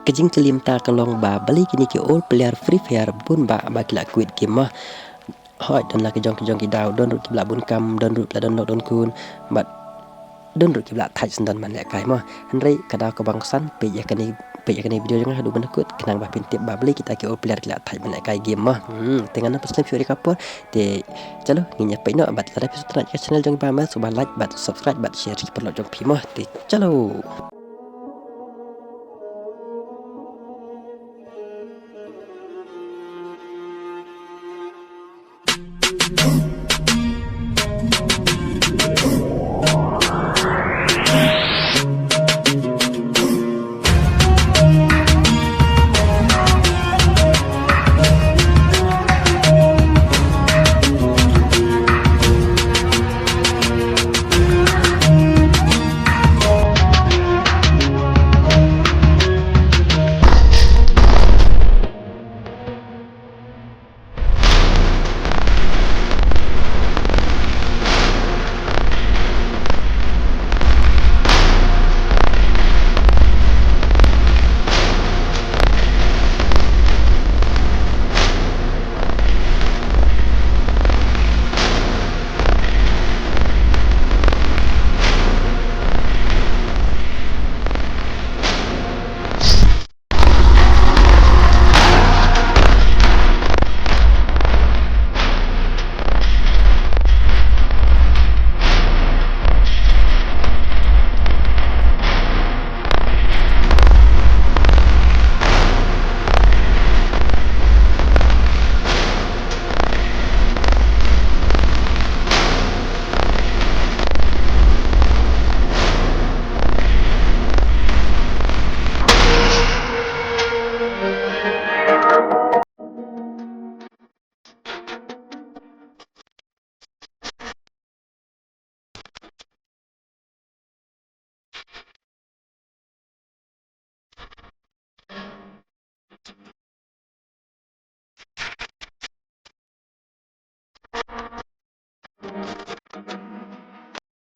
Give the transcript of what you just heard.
kejing celim ta kalong ba bali kini ke all player free fire bun ba kila quit game mah hoi don la kejong ki daw don rut kibla bun kam don rut la don don kun bat don rut kibla thai sendan man le kai mah henry kada ko bangsan pe ya kani video jangan hadu benakut kenang ba pintip ba bali kita ke all player kila thai man le kai game mah tengah na pasal fiori kapur te chalo nginya pe no bat la episode terakhir channel jong ba mas subah like bat subscribe bat share perlo jong pi mah te chalo Boom.